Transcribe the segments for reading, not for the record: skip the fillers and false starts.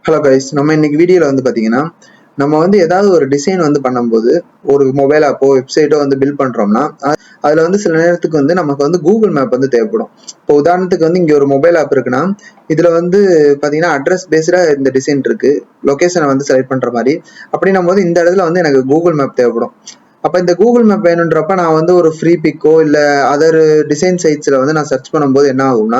Hello guys, நம்ம இன்னைக்கு வீடியோவில் வந்து பார்த்தீங்கன்னா நம்ம வந்து ஏதாவது ஒரு டிசைன் வந்து பண்ணும்போது ஒரு மொபைல் ஆப்போ வெப்சைட்டோ வந்து பில்ட் பண்ணுறோம்னா அதில் வந்து சில நேரத்துக்கு வந்து நமக்கு வந்து கூகுள் மேப் வந்து தேவைப்படும். இப்போ உதாரணத்துக்கு வந்து இங்கே ஒரு மொபைல் ஆப் இருக்குன்னா இதில் வந்து பார்த்தீங்கன்னா அட்ரஸ் பேஸ்டாக இந்த டிசைன் இருக்குது, லொக்கேஷனை வந்து செலக்ட் பண்ணுற மாதிரி. அப்படின்னும் போது இந்த இடத்துல வந்து எனக்கு கூகுள் மேப் தேவைப்படும். அப்போ இந்த கூகுள் மேப் வேணுன்றப்ப நான் வந்து ஒரு ஃப்ரீ பிக்கோ இல்லை அதர் டிசைன் சைட்ஸில் வந்து நான் சர்ச் பண்ணும்போது என்ன ஆகும்னா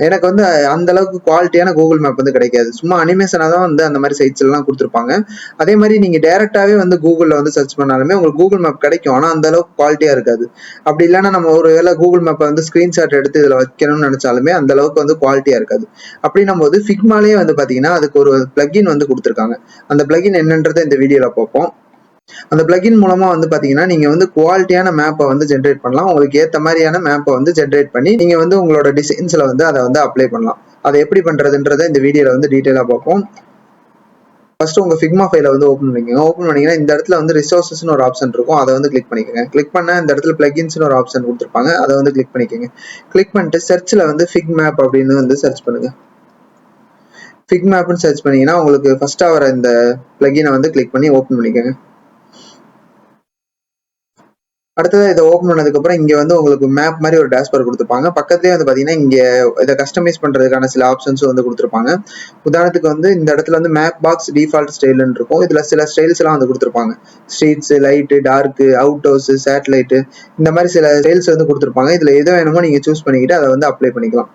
எனக்கு வந்து அந்த அளவுக்கு குவாலிட்டியான கூகுள் மேப் வந்து கிடைக்காது. சும்மா அனிமேஷனாக தான் வந்து அந்த மாதிரி சைட்ஸ்லாம் கொடுத்துருப்பாங்க. அதே மாதிரி நீங்கள் டேரெக்டாகவே வந்து கூகுளில் வந்து சர்ச் பண்ணாலுமே உங்களுக்கு கூகுள் மேப் கிடைக்கும், ஆனால் அந்த அளவுக்கு குவாலிட்டியாக இருக்காது. அப்படி இல்லைன்னா நம்ம ஒரு வேளை கூகுள் மேப்பை வந்து ஸ்க்ரீன்ஷாட் எடுத்து இதில் வைக்கணும்னு நினச்சாலுமே அந்த அளவுக்கு வந்து குவாலிட்டியாக இருக்காது. அப்படின்னும் போது ஃபிக்மாலேயே வந்து பார்த்தீங்கன்னா அதுக்கு ஒரு பிளகின் வந்து கொடுத்துருக்காங்க. அந்த பிளகின் என்னன்றதை இந்த வீடியோவில் பார்ப்போம். அந்த பிளகின் மூலமா வந்து பாத்தீங்கன்னா நீங்க வந்து குவாலிட்டியான மேப்பை வந்து ஜென்ரேட் பண்ணலாம். உங்களுக்கு ஏத்த மாதிரியான மேப்பை வந்து ஜென்ரேட் பண்ணி நீங்க வந்து உங்களோட டிசைன்ஸ்ல வந்து அதை வந்து அப்ளை பண்ணலாம். அதை எப்படி பண்றதுன்றதை இந்த வீடியோல வந்து டீட்டெயிலா பார்ப்போம். ஃபர்ஸ்ட் உங்க ஃபிக்மா ஃபைலை வந்து ஓப்பன் பண்ணிக்கோங்க. ஓப்பன் பண்ணீங்கன்னா இந்த இடத்துல வந்து ரிசோர்சஸ்னு ஒரு ஆப்ஷன் இருக்கும், அதை வந்து கிளிக் பண்ணிக்கோங்க. கிளிக் பண்ணா இந்த இடத்துல பிளகின்ஸ்னு ஒரு ஆப்ஷன் கொடுத்துருப்பாங்க, அதை வந்து கிளிக் பண்ணிக்கோங்க. கிளிக் பண்ணிட்டு சர்ச்ல வந்து ஃபிக் மேப் அப்படின்னு வந்து சர்ச் பண்ணுங்க. ஃபிக் மேப்னு சர்ச் பண்ணீங்கன்னா உங்களுக்கு ஃபர்ஸ்டா வர இந்த பிளகினை வந்து கிளிக் பண்ணி ஓப்பன் பண்ணிக்கோங்க. அடுத்ததாக இதை ஓப்பன் பண்ணதுக்கப்புறம் இங்கே வந்து உங்களுக்கு மேப் மாதிரி ஒரு டேஷ்போர்ட் கொடுத்துருப்பாங்க. பக்கத்துலேயே வந்து பார்த்தீங்கன்னா இங்கே இதை கஸ்டமைஸ் பண்ணுறதுக்கான சில ஆப்ஷன்ஸும் வந்து கொடுத்துருப்பாங்க. உதாரணத்துக்கு வந்து இந்த இடத்துல வந்து மேப் பாக்ஸ் டிஃபால்ட் ஸ்டைல்னு இருக்கும். இதில் சில ஸ்டைல்ஸ் எல்லாம் வந்து கொடுத்துருப்பாங்க. Streets, light, dark, out house, satellite, இந்த மாதிரி சில ஸ்டைல்ஸ் வந்து கொடுத்துருப்பாங்க. இதில் எது வேணுமோ நீங்கள் சூஸ் பண்ணிக்கிட்டு அதை வந்து அப்ளை பண்ணிக்கலாம்.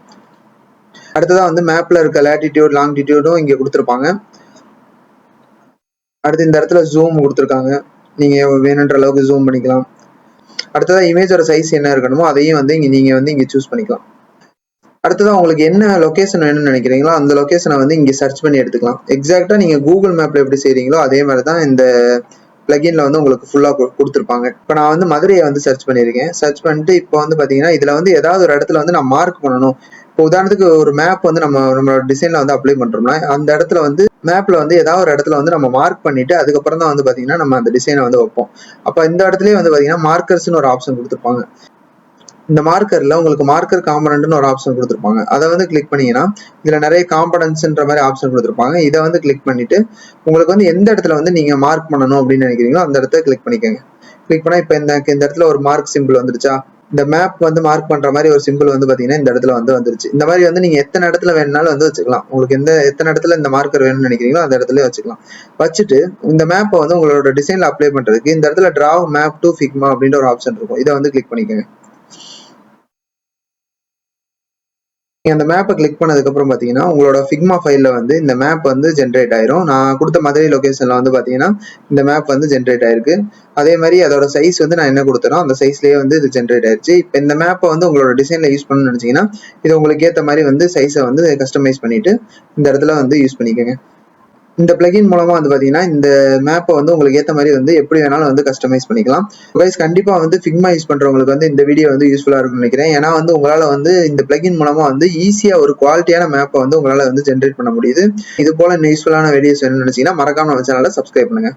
அடுத்ததாக வந்து மேப்பில் இருக்க லேட்டிடியூட், லாங்கிடியூடும் இங்கே கொடுத்துருப்பாங்க. அடுத்து இந்த இடத்துல ஜூம் கொடுத்துருக்காங்க, நீங்கள் வேணுன்ற அளவுக்கு ஜூம் பண்ணிக்கலாம். அடுத்ததாக இமேஜோட சைஸ் என்ன இருக்கணுமோ அதையும் வந்து நீங்கள் வந்து இங்கே சூஸ் பண்ணிக்கலாம். அடுத்ததாக உங்களுக்கு என்ன லொக்கேஷன் வேணும்னு நினைக்கிறீங்களோ அந்த லொக்கேஷனை வந்து இங்கே சர்ச் பண்ணி எடுத்துக்கலாம். எக்ஸாக்டாக நீங்கள் கூகுள் மேப்பில் எப்படி செய்கிறீங்களோ அதே மாதிரி தான் இந்த பிளகின்ல வந்து உங்களுக்கு ஃபுல்லாக கொடுத்துருப்பாங்க. இப்போ நான் வந்து மதுரையை வந்து சர்ச் பண்ணியிருக்கேன். சர்ச் பண்ணிட்டு இப்போ வந்து பார்த்தீங்கன்னா இதில் வந்து ஏதாவது ஒரு இடத்துல வந்து நான் மார்க் பண்ணணும். இப்போ உதாரணத்துக்கு ஒரு மேப் வந்து நம்மளோட டிசைன்ல வந்து அப்ளை பண்றோம்னா அந்த இடத்துல வந்து மேப்ல வந்து ஏதாவது ஒரு இடத்துல வந்து நம்ம மார்க் பண்ணிட்டு அதுக்கப்புறம் தான் வந்து பாத்தீங்கன்னா நம்ம அந்த டிசைனை வந்து வைப்போம். அப்ப இந்த இடத்துலயே வந்து பாத்தீங்கன்னா மார்க்கர்ஸ்னு ஒரு ஆப்ஷன் கொடுத்துருப்பாங்க. இந்த மார்க்கர்ல உங்களுக்கு மார்க்கர் காம்பனன்ட்னு ஒரு ஆப்ஷன் கொடுத்துருப்பாங்க. அதை வந்து கிளிக் பண்ணீங்கன்னா இதுல நிறைய காம்பனன்ட்ஸ்ன்ற மாதிரி ஆப்ஷன் கொடுத்துருப்பாங்க. இதை வந்து கிளிக் பண்ணிட்டு உங்களுக்கு வந்து எந்த இடத்துல வந்து நீங்க மார்க் பண்ணணும் அப்படின்னு நினைக்கிறீங்களோ அந்த இடத்த கிளிக் பண்ணிக்கோங்க. கிளிக் பண்ணா இப்ப இந்த இடத்துல ஒரு மார்க் சிம்பிள் வந்துருச்சா, இந்த மேப் வந்து மார்க் பண்ற மாதிரி ஒரு சிம்பிள் வந்து பாத்தீங்கன்னா இந்த இடத்துல வந்து வந்துருச்சு. இந்த மாதிரி வந்து நீங்க எத்தனை இடத்துல வேணும்னாலும் வந்து வச்சுக்கலாம். உங்களுக்கு எத்தனை இடத்துல இந்த மார்க்கர் வேணும்னு நினைக்கிறீங்களோ அந்த இடத்துல வச்சுக்கலாம். வச்சுட்டு இந்த மேப்பை வந்து உங்களோட டிசைன்ல அப்ளை பண்றதுக்கு இந்த இடத்துல டிரா மேப் டு ஃபிக்மா அப்படின்ற ஒரு ஆப்ஷன் இருக்கும். இதை வந்து கிளிக் பண்ணிக்கோங்க. அந்த மேப்பை கிளிக் பண்ணதுக்கப்புறம் பார்த்தீங்கன்னா உங்களோட ஃபிக்மா ஃபைலில் வந்து இந்த மேப் வந்து ஜென்ரேட் ஆயிரும். நான் கொடுத்த மதுரை லொக்கேஷனில் வந்து பார்த்தீங்கன்னா இந்த மேப் வந்து ஜென்ரேட் ஆயிருக்கு. அதே மாதிரி அதோட சைஸ் வந்து நான் என்ன கொடுத்தனோ அந்த சைஸ்லேயே வந்து இது ஜென்ரேட் ஆயிடுச்சு. இப்போ இந்த மேப்பை வந்து உங்களோட டிசைனில் யூஸ் பண்ணணும்னு நினச்சிங்கன்னா இது உங்களுக்கு ஏற்ற மாதிரி வந்து சைஸை வந்து கஸ்டமைஸ் பண்ணிட்டு இந்த இடத்துல வந்து யூஸ் பண்ணிக்கோங்க. இந்த பிளகின் மூலமா வந்து பாத்தீங்கன்னா இந்த மேப்பை வந்து உங்களுக்கு ஏற்ற மாதிரி வந்து எப்படி வேணாலும் வந்து கஸ்டமைஸ் பண்ணிக்கலாம். கைஸ், கண்டிப்பா வந்து ஃபிக்மா யூஸ் பண்றவங்களுக்கு வந்து இந்த வீடியோ வந்து யூஸ்ஃபுல்லா இருக்கும்னு நினைக்கிறேன். ஏன்னா வந்து உங்களால வந்து இந்த பிளகின் மூலமா வந்து ஈஸியா ஒரு குவாலிட்டியான மேப்பை வந்து உங்களால வந்து ஜென்ரேட் பண்ண முடியுது. இது போல யூஸ்ஃபுல்லான வீடியோஸ் வேணும்னு நினைச்சீங்கன்னா மறக்காம நம்ம சேனலை சப்ஸ்கிரைப் பண்ணுங்க.